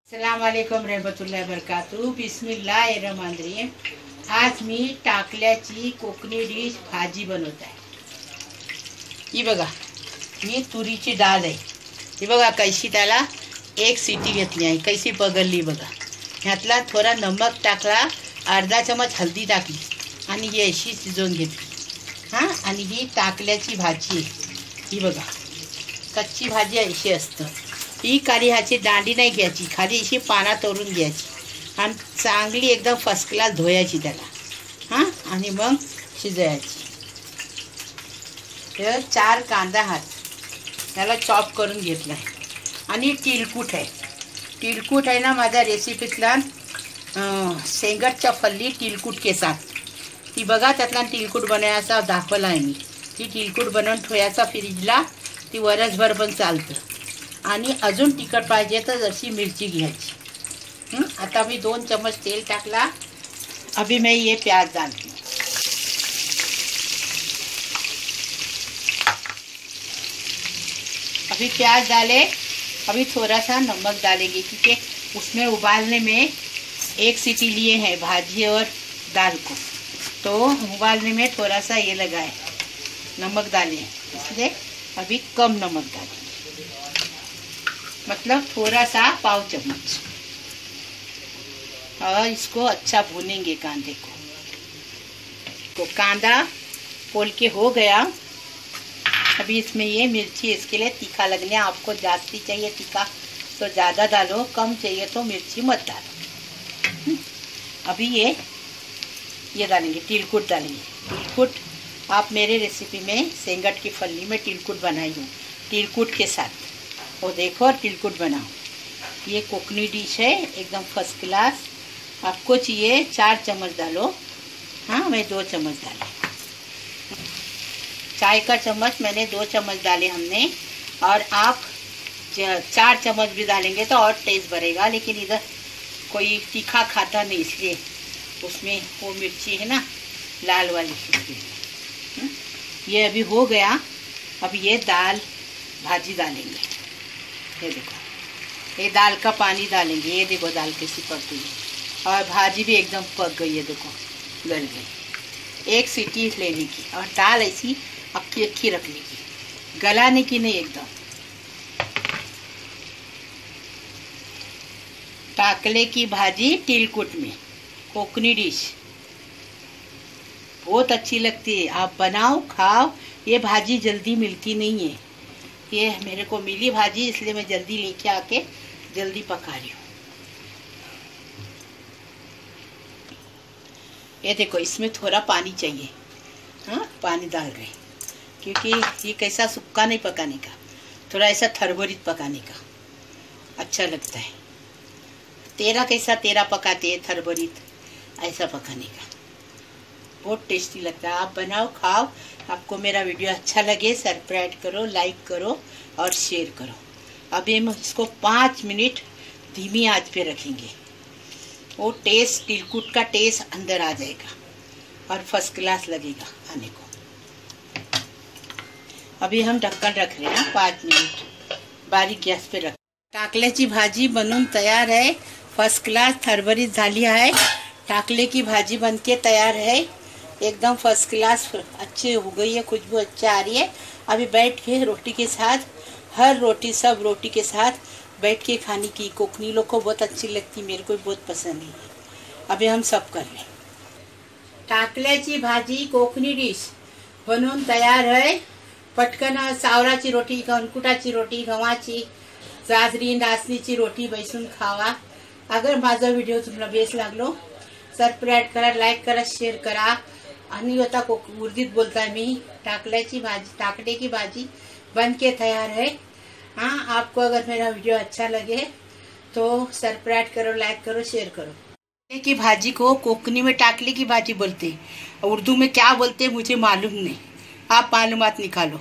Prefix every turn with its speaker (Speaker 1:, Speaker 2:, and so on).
Speaker 1: अस्सलाम वालेकुम रहमतुल्लाहि वबरकातुहू। बिस्मिल्लाहिर्रहमानिर्रहीम। आज मी टाकल्याची कोकणी डिश भाजी बनवत आहे। ही बघा, ही तुरीची डाळ आहे। ही बघा कशी त्याला एक सीटी घेतली आहे, कशी पगलली बघा। ह्यातला थोडा नमक टाकला, अर्धा चमच हळदी टाकली आणि ही अशी शिजवून घेतली। हां, आणि ही टाकल्याची भाजी आहे। ही बघा, कच्ची भाजी अशी असतं। ही खाली ह्याची दांडी नाही घ्यायची, खाली अशी पानात तोडून घ्यायची आणि चांगली एकदम फर्स्ट क्लास धुवायची त्याला। हां, आणि मग शिजवायची। तर 4 कांदा हात त्याला चॉप करून घेतला आहे। आणि तिलकुट आहे ना माझ्या रेसिपीतला शेंगटच्या फल्ली तिलकुट के साथ। ती बघा, त्यातला तिलकुट बनवायचा दाखवला आहे मी। ती तिलकुट बनवून ठेवायचा फ्रीजला, ती वरसभर पण चालतं। आणि अजून तिखट पाहिजे तर जशी मिरची घ्यायची। आता मी 2 चम्मच तेल टाकला। अभी मैं ये प्याज डालती हूँ। अभी प्याज डाले, अभी थोड़ा सा नमक डालेंगे क्योंकि उसमें उबालने में 1 सीटी लिए हैं भाजी और दाल को, तो उबालने में थोड़ा सा ये लगा है, नमक डाले, इसलिए अभी कम नमक डालें, मतलब थोड़ा सा पाव चम्मच। और इसको अच्छा भूनेंगे कांदे को। तो कांदा पोल के हो गया। अभी इसमें ये मिर्ची, इसके लिए तीखा लगने, आपको जास्ती चाहिए तीखा तो ज़्यादा डालो, कम चाहिए तो मिर्ची मत डालो। अभी ये डालेंगे, तिलकुट डालेंगे। तिलकुट आप मेरे रेसिपी में शेंगट की फली में तिलकुट बनाई हूँ, तिलकुट के साथ वो देखो और तिलकुट बनाओ। ये कोकनी डिश है, एकदम फर्स्ट क्लास। आपको चाहिए 4 चम्मच डालो। हाँ, मैं 2 चम्मच डाले। चाय का चम्मच मैंने 2 चम्मच डाले हमने, और आप 4 चम्मच भी डालेंगे तो और टेस्ट बढ़ेगा। लेकिन इधर कोई तीखा खाता नहीं, इसलिए उसमें वो मिर्ची है ना लाल वाली, इसलिए ये अभी हो गया। अब ये दाल भाजी डालेंगे। ये देखो, ये दाल का पानी डालेंगे। ये देखो दाल कैसी पक गई है, और भाजी भी एकदम पक गई है, देखो गल गई। 1 सीटी लेने की, और दाल ऐसी अक्की अक्की रखने की, गलाने की नहीं एकदम। टाकले की भाजी तिलकुट में, कोकनी डिश बहुत अच्छी लगती है। आप बनाओ खाओ। ये भाजी जल्दी मिलती नहीं है, ये मेरे को मिली भाजी, इसलिए मैं जल्दी लेके आके जल्दी पका रही हूँ। ये देखो, इसमें थोड़ा पानी चाहिए। हाँ, पानी डाल रहे, क्योंकि ये कैसा सूखा नहीं पकाने का, थोड़ा ऐसा थरबरीत पकाने का अच्छा लगता है। तेरा पकाते हैं थरबरीत, ऐसा पकाने का बहुत टेस्टी लगता है। आप बनाओ खाओ। आपको मेरा वीडियो अच्छा लगे सब्सक्राइब करो, लाइक करो और शेयर करो। अभी हम इसको 5 मिनट धीमी आंच पे रखेंगे। वो टेस्ट, तिलकुट का टेस्ट अंदर आ जाएगा और फर्स्ट क्लास लगेगा खाने को। अभी हम ढक्कन रख रहे हैं 5 मिनट, बारीक गैस पे रख। टाकल्याची भाजी बनून तयार है, फर्स्ट क्लास थरभरीत झाली आहे। टाकले की भाजी बनके तयार है, एकदम फर्स्ट क्लास अच्छी हो गई है, खुशबू अच्छा आ रही है। अभी बैठ के रोटी के साथ, हर रोटी सब रोटी के साथ बैठ के खाने की कोकनी लोग को बहुत अच्छी लगती, मेरे को बहुत पसंद है। अभी हम सब कर रहे। टाकल्याची भाजी कोकनी डिश बनवून तयार आहे। पटकन सावराची रोटी, कणकुटाची रोटी, गव्हाची, बाजरी, नाचणीची रोटी बैसून खावा। अगर माझा व्हिडिओ तुम्हाला बेस्ट लागलो, सबस्क्राइब करा, लाइक करा, शेयर करा। आणि आता उर्दीत बोलता मी। टाकल्याची भाजी, टाकले की भाजी बन के तैयार है। हाँ, आपको अगर मेरा वीडियो अच्छा लगे तो सब्सक्राइब करो, लाइक करो, शेयर करो। टाकले की भाजी को कोकनी में टाकले की भाजी बोलते, उर्दू में क्या बोलते मुझे मालूम नहीं, आप मालूमात निकालो।